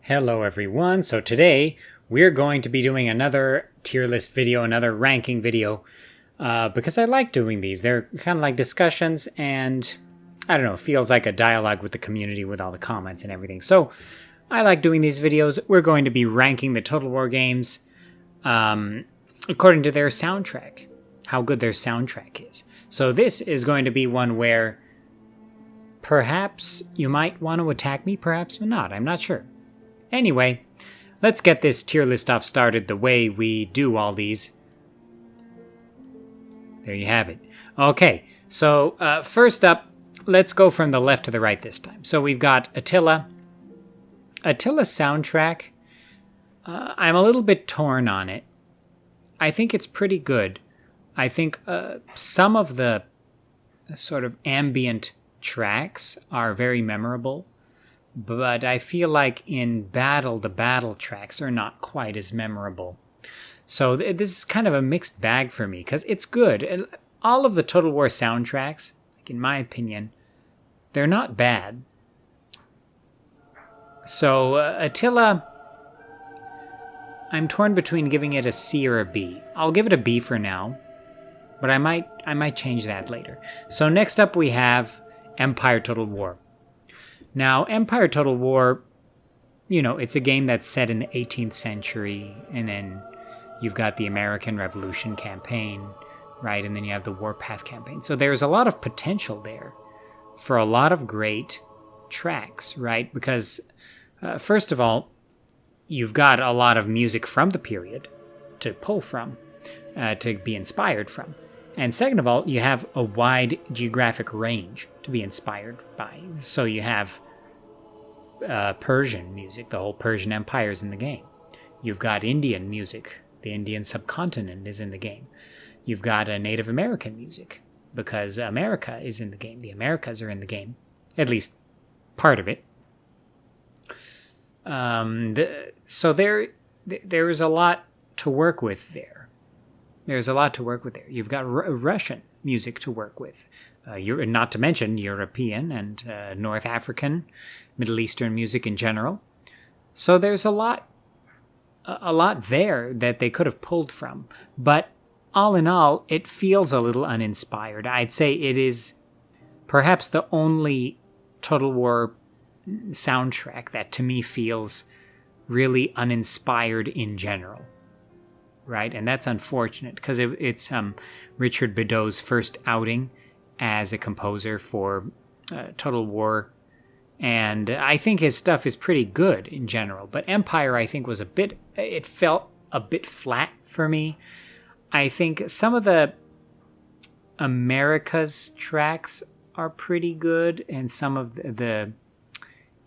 Hello everyone, so today we're going to be doing another tier list video, another ranking video, because I like doing these. They're kind of like discussions and, I don't know, feels like a dialogue with the community with all the comments and everything. So I like doing these videos. We're going to be ranking the Total War games according to their soundtrack, how good their soundtrack is. So this is going to be one where perhaps you might want to attack me, perhaps not, I'm not sure. Anyway, let's get this tier list off started the way we do all these. There you have it. Okay, so first up, let's go from the left to the right this time. So we've got Attila. Attila's soundtrack, I'm a little bit torn on it. I think it's pretty good. I think some of the sort of ambient tracks are very memorable. But I feel like in battle, the battle tracks are not quite as memorable. So this is kind of a mixed bag for me, because it's good. All of the Total War soundtracks, like in my opinion, they're not bad. So Attila, I'm torn between giving it a C or a B. I'll give it a B for now, but I might change that later. So next up we have Empire Total War. Now, Empire Total War, you know, it's a game that's set in the 18th century, and then you've got the American Revolution campaign, right? And then you have the Warpath campaign. So there's a lot of potential there for a lot of great tracks, right? Because, first of all, you've got a lot of music from the period to pull from, to be inspired from. And second of all, you have a wide geographic range to be inspired by. So you have Persian music, the whole Persian Empire is in the game. You've got Indian music, the Indian subcontinent is in the game. You've got Native American music, because America is in the game. The Americas are in the game, at least part of it. So there is a lot to work with there. There's a lot to work with there. You've got Russian music to work with, not to mention European and North African, Middle Eastern music in general. So there's a lot there that they could have pulled from. But all in all, it feels a little uninspired. I'd say it is perhaps the only Total War soundtrack that to me feels really uninspired in general. Right, and that's unfortunate because it's Richard Bedeau's first outing as a composer for Total War, and I think his stuff is pretty good in general. But Empire, I think, it felt a bit flat for me. I think some of the America's tracks are pretty good, and some of the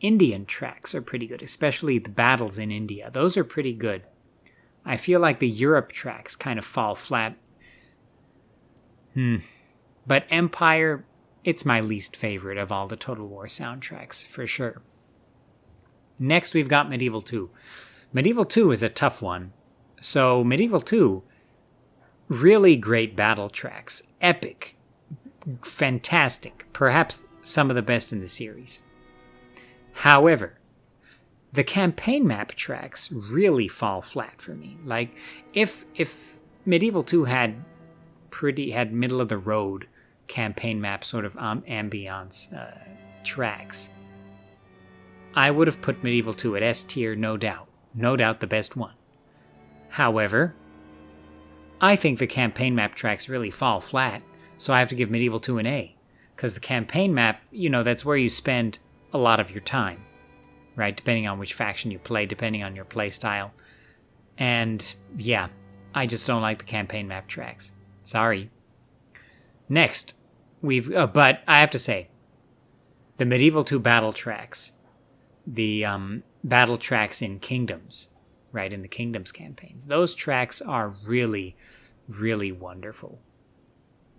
Indian tracks are pretty good, especially the battles in India. Those are pretty good. I feel like the Europe tracks kind of fall flat. But Empire, it's my least favorite of all the Total War soundtracks, for sure. Next, we've got Medieval 2. Medieval 2 is a tough one. So, Medieval 2, really great battle tracks. Epic. Fantastic. Perhaps some of the best in the series. However, the campaign map tracks really fall flat for me. Like, if Medieval 2 had middle of the road campaign map sort of ambiance tracks, I would have put Medieval 2 at S tier, no doubt the best one. However, I think the campaign map tracks really fall flat, so I have to give Medieval 2 an A, because the campaign map, you know, that's where you spend a lot of your time. Right, depending on which faction you play, depending on your play style. And yeah, I just don't like the campaign map tracks. Sorry. Next, but I have to say, the Medieval 2 battle tracks, the battle tracks in Kingdoms, right, in the Kingdoms campaigns, those tracks are really, really wonderful.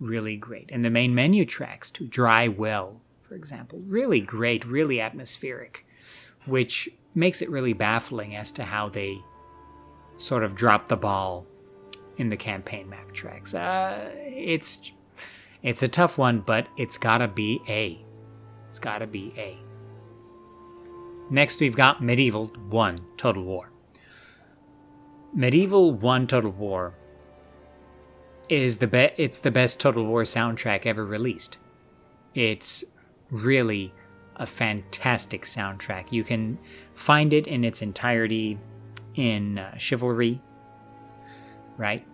Really great. And the main menu tracks, too, Dry Well, for example, really great, really atmospheric, which makes it really baffling as to how they sort of drop the ball in the campaign map tracks. It's a tough one, but it's gotta be A. It's gotta be A. Next, we've got Medieval 1 Total War. Medieval 1 Total War is it's the best Total War soundtrack ever released. It's really a fantastic soundtrack. You can find it in its entirety in Chivalry, right?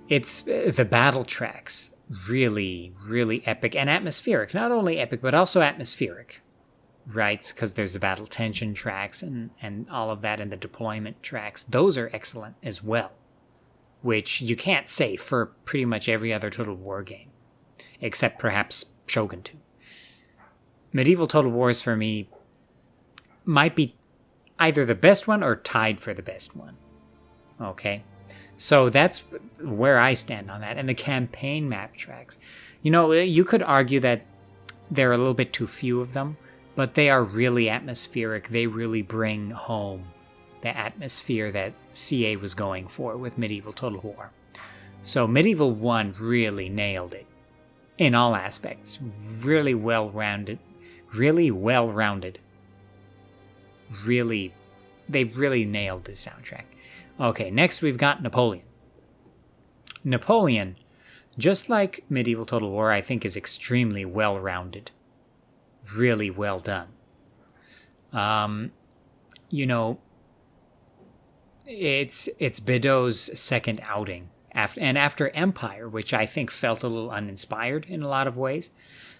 It's the battle tracks, really, really epic and atmospheric. Not only epic, but also atmospheric, right? Because there's the battle tension tracks and all of that, and the deployment tracks. Those are excellent as well, which you can't say for pretty much every other Total War game, except perhaps Shogun 2. Medieval Total Wars, for me, might be either the best one or tied for the best one. Okay? So that's where I stand on that. And the campaign map tracks. You could argue that there are a little bit too few of them, but they are really atmospheric. They really bring home the atmosphere that CA was going for with Medieval Total War. So Medieval 1 really nailed it in all aspects. Really well-rounded. They really nailed this soundtrack. Okay, next we've got Napoleon. Napoleon, just like Medieval Total War, I think is extremely well-rounded. Really well done. It's Beddoes' second outing. After Empire, which I think felt a little uninspired in a lot of ways,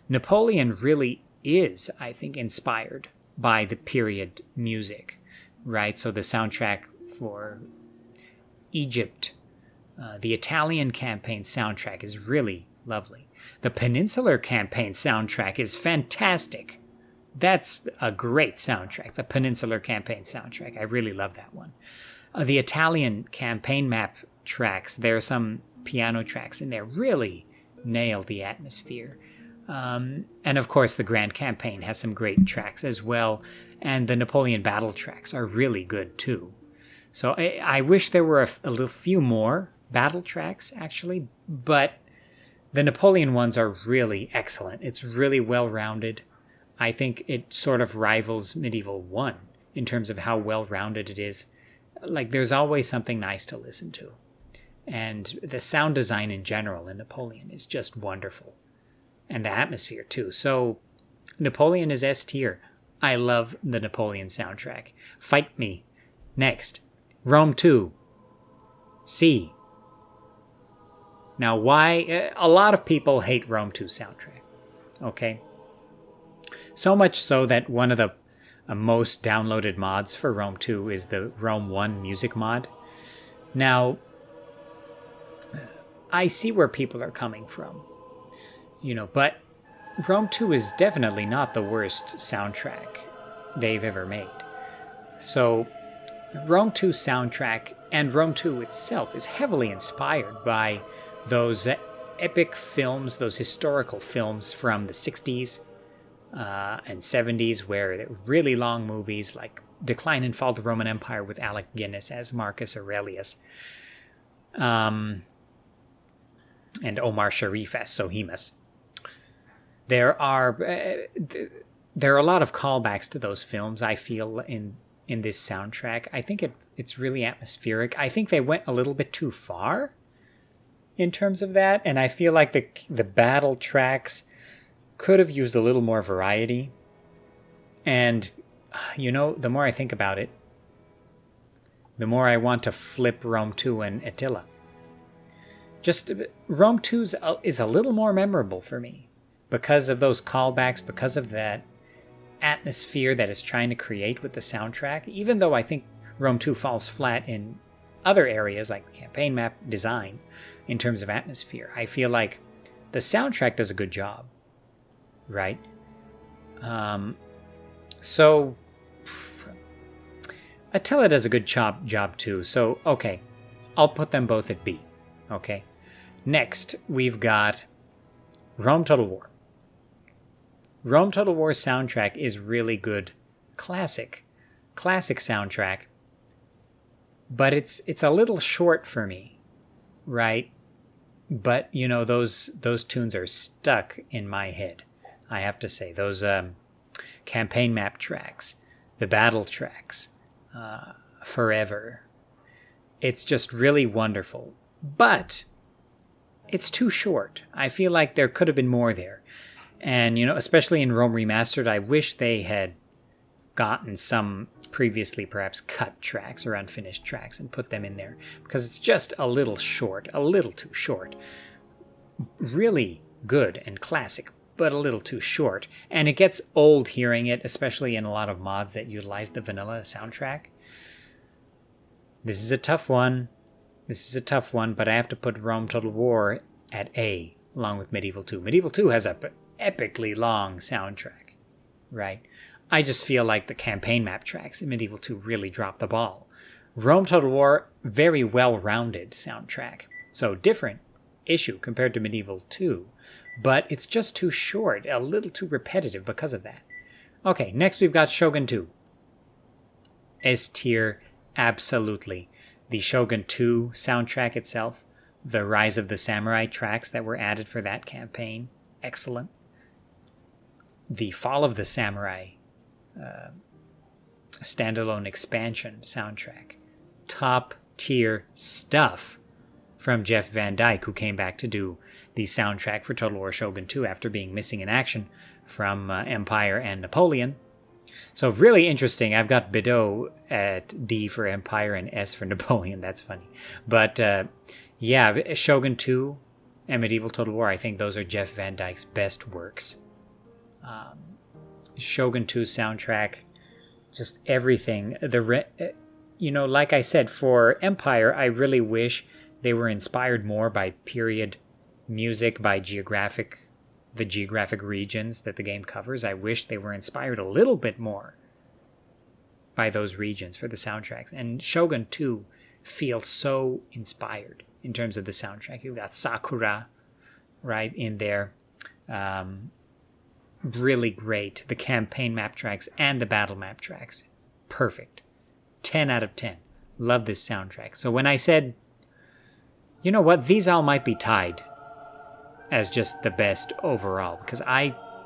Napoleon really is, I think, inspired by the period music, right? So the soundtrack for Egypt, the Italian campaign soundtrack is really lovely. The Peninsular campaign soundtrack is fantastic. That's a great soundtrack, the Peninsular campaign soundtrack. I really love that one. The Italian campaign map tracks, there are some piano tracks in there, really nail the atmosphere. And of course, the Grand Campaign has some great tracks as well, and the Napoleon battle tracks are really good too. So I wish there were a few more battle tracks, actually, but the Napoleon ones are really excellent. It's really well-rounded. I think it sort of rivals Medieval 1 in terms of how well-rounded it is. Like, there's always something nice to listen to. And the sound design in general in Napoleon is just wonderful. And the atmosphere, too. So, Napoleon is S tier. I love the Napoleon soundtrack. Fight me. Next. Rome 2. C. Now, why? A lot of people hate Rome 2 soundtrack. Okay? So much so that one of the most downloaded mods for Rome 2 is the Rome 1 music mod. Now, I see where people are coming from. But Rome 2 is definitely not the worst soundtrack they've ever made. So, Rome 2 soundtrack and Rome 2 itself is heavily inspired by those epic films, those historical films from the 60s and 70s, where they're really long movies like Decline and Fall of the Roman Empire with Alec Guinness as Marcus Aurelius, and Omar Sharif as Sohemus. There are a lot of callbacks to those films, I feel, in this soundtrack. I think it's really atmospheric. I think they went a little bit too far in terms of that, and I feel like the battle tracks could have used a little more variety. And, the more I think about it, the more I want to flip Rome 2 and Attila. Just, Rome 2 is a little more memorable for me because of those callbacks, because of that atmosphere that it's trying to create with the soundtrack, even though I think Rome 2 falls flat in other areas like the campaign map design in terms of atmosphere. I feel like the soundtrack does a good job, right? So Attila does a good job too. So, okay, I'll put them both at B. Okay. Next, we've got Rome Total War. Rome Total War soundtrack is really good. Classic soundtrack. But it's a little short for me, right? But, those tunes are stuck in my head, I have to say. Those campaign map tracks, the battle tracks, forever. It's just really wonderful. But it's too short. I feel like there could have been more there. And, especially in Rome Remastered, I wish they had gotten some previously perhaps cut tracks or unfinished tracks and put them in there, because it's just a little short, a little too short. Really good and classic, but a little too short. And it gets old hearing it, especially in a lot of mods that utilize the vanilla soundtrack. This is a tough one. But I have to put Rome Total War at A, along with Medieval 2. Medieval 2 has a epically long soundtrack, right? I just feel like the campaign map tracks in Medieval 2 really dropped the ball. Rome Total War, very well-rounded soundtrack. So different issue compared to Medieval 2, but it's just too short, a little too repetitive because of that. Okay, next we've got Shogun 2. S tier, absolutely. The Shogun 2 soundtrack itself, the Rise of the Samurai tracks that were added for that campaign, excellent. The Fall of the Samurai standalone expansion soundtrack, top tier stuff from Jeff Van Dyke, who came back to do the soundtrack for Total War Shogun 2 after being missing in action from Empire and Napoleon. So really interesting. I've got Bideau at D for Empire and S for Napoleon. That's funny. But yeah, Shogun 2 and Medieval Total War, I think those are Jeff Van Dyke's best works. Shogun 2 soundtrack, just everything. Like I said, for Empire, I really wish they were inspired more by period music, by the geographic regions that the game covers. I wish they were inspired a little bit more by those regions for the soundtracks. And Shogun 2 feels so inspired in terms of the soundtrack. You've got Sakura right in there. Really great. The campaign map tracks and the battle map tracks. Perfect. 10 out of 10. Love this soundtrack. So when I said, you know what, these all might be tied as just the best overall, because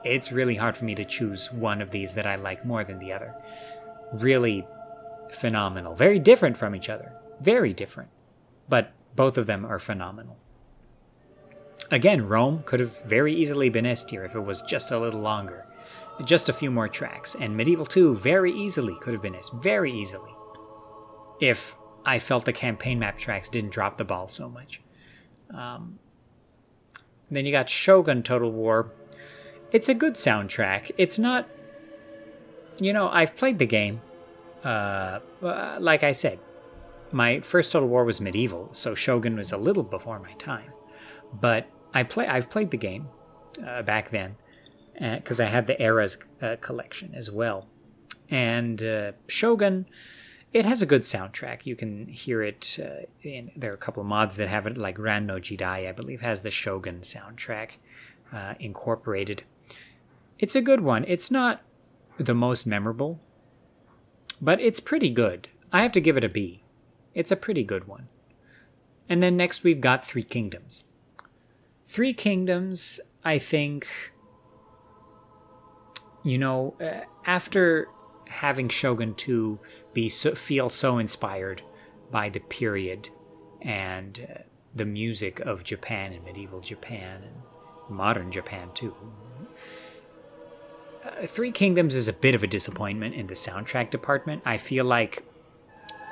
it's really hard for me to choose one of these that I like more than the other. Really phenomenal. Very different from each other. Very different. But both of them are phenomenal. Again, Rome could have very easily been S tier if it was just a little longer. Just a few more tracks. And Medieval 2 very easily could have been S. Very easily. If I felt the campaign map tracks didn't drop the ball so much. Then you got Shogun Total War. It's a good soundtrack. It's not... I've played the game. Like I said, my first Total War was medieval, so Shogun was a little before my time. But I've played the game back then, because I had the Eras collection as well. And Shogun, it has a good soundtrack. You can hear it there are a couple of mods that have it, like Ran no Jidai, I believe, has the Shogun soundtrack incorporated. It's a good one. It's not the most memorable, but it's pretty good. I have to give it a B. It's a pretty good one. And then next we've got Three Kingdoms. Three Kingdoms, I think, after having Shogun 2 feel so inspired by the period and the music of Japan and medieval Japan and modern Japan too. Three Kingdoms is a bit of a disappointment in the soundtrack department. I feel like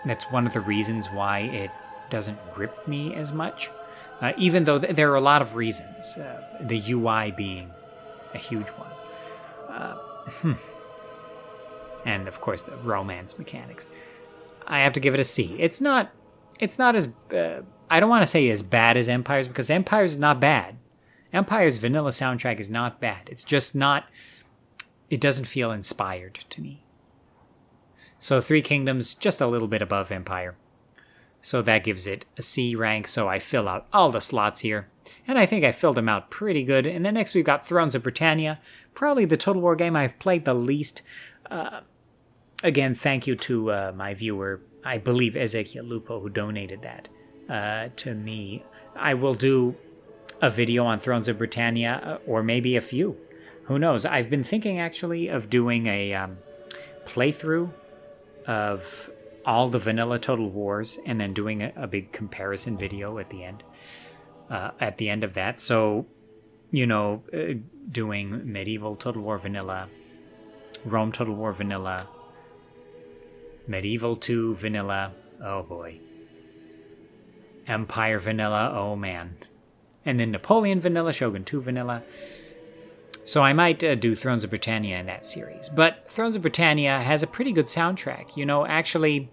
that's one of the reasons why it doesn't grip me as much. Even though there are a lot of reasons, the UI being a huge one. And of course the romance mechanics. I have to give it a C. It's not as, I don't want to say as bad as Empire's, because Empire's is not bad. Empire's vanilla soundtrack is not bad. It's just not, it doesn't feel inspired to me. So Three Kingdoms, just a little bit above Empire. So that gives it a C rank, so I fill out all the slots here. And I think I filled them out pretty good. And then next we've got Thrones of Britannia, probably the Total War game I've played the least. Again, thank you to my viewer, I believe Ezekiel Lupo, who donated that to me. I will do a video on Thrones of Britannia, or maybe a few, who knows? I've been thinking actually of doing a playthrough of all the vanilla Total Wars and then doing a big comparison video at the end. At the end of that. So, doing Medieval Total War Vanilla, Rome Total War Vanilla, Medieval 2 Vanilla, oh boy. Empire Vanilla, oh man. And then Napoleon Vanilla, Shogun 2 Vanilla. So I might do Thrones of Britannia in that series. But Thrones of Britannia has a pretty good soundtrack. Actually,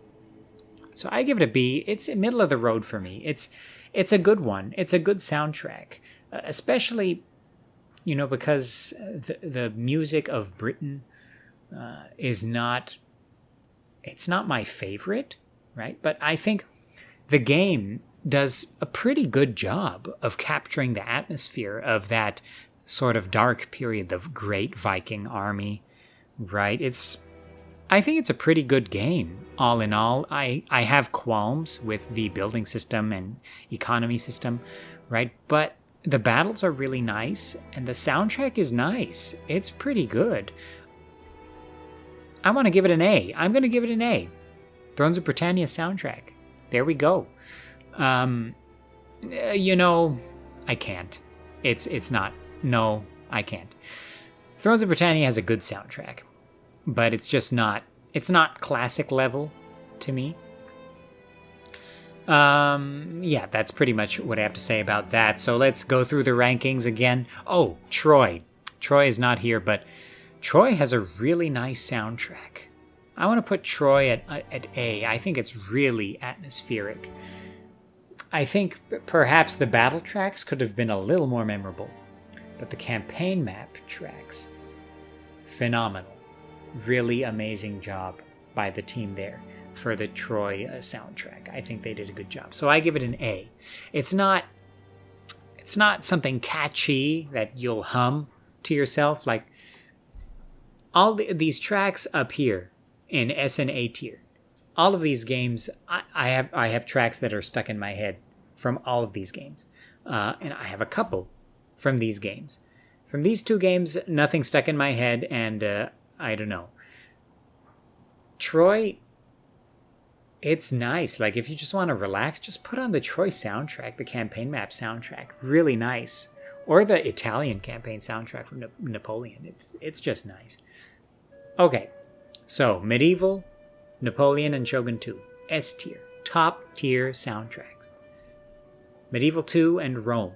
so I give it a B. It's middle of the road for me. It's a good one. It's a good soundtrack. Especially, because the music of Britain is not... It's not my favorite, right? But I think the game does a pretty good job of capturing the atmosphere of that sort of dark period, the Great Viking Army, right? I think it's a pretty good game, all in all. I have qualms with the building system and economy system, right? But the battles are really nice, and the soundtrack is nice. It's pretty good. I want to give it an A. I'm going to give it an A. Thrones of Britannia soundtrack. There we go. I can't. It's not. No, I can't. Thrones of Britannia has a good soundtrack, but it's just not. It's not classic level to me. Yeah, that's pretty much what I have to say about that. So let's go through the rankings again. Oh, Troy. Troy is not here, but Troy has a really nice soundtrack. I want to put Troy at A. I think it's really atmospheric. I think perhaps the battle tracks could have been a little more memorable, but the campaign map tracks, phenomenal. Really amazing job by the team there for the Troy soundtrack. I think they did a good job. So I give it an A. It's not something catchy that you'll hum to yourself. Like all these tracks up here in S and A tier. All of these games, I have tracks that are stuck in my head from all of these games. And I have a couple from these games. From these two games, nothing stuck in my head, and I don't know. Troy, it's nice. Like, if you just want to relax, just put on the Troy soundtrack, the campaign map soundtrack. Really nice. Or the Italian campaign soundtrack from Napoleon. It's just nice. Okay, so Medieval, Napoleon, and Shogun 2. S tier. Top tier soundtracks. Medieval 2 and Rome.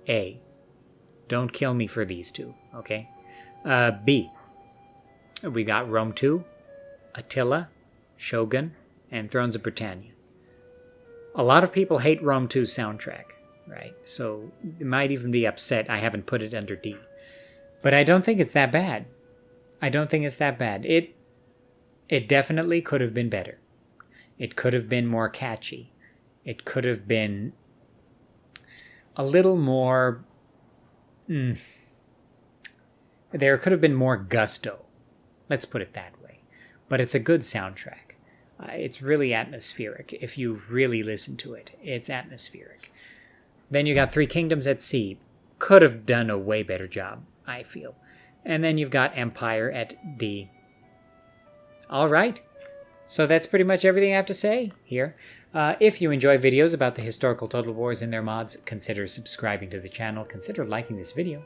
A. Don't kill me for these two, okay? B. We got Rome 2, Attila, Shogun, and Thrones of Britannia. A lot of people hate Rome 2's soundtrack, right? So they might even be upset I haven't put it under D. But I don't think it's that bad. I don't think it's that bad. It definitely could have been better. It could have been more catchy. It could have been a little more... There could have been more gusto. Let's put it that way. But it's a good soundtrack. It's really atmospheric. If you really listen to it, it's atmospheric. Then you got Three Kingdoms at Sea. Could have done a way better job, I feel. And then you've got Empire at D. All right. So that's pretty much everything I have to say here. If you enjoy videos about the historical Total Wars and their mods, consider subscribing to the channel. Consider liking this video.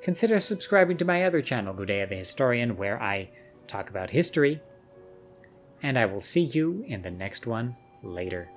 Consider subscribing to my other channel, Gudea the Historian, where I talk about history. And I will see you in the next one later.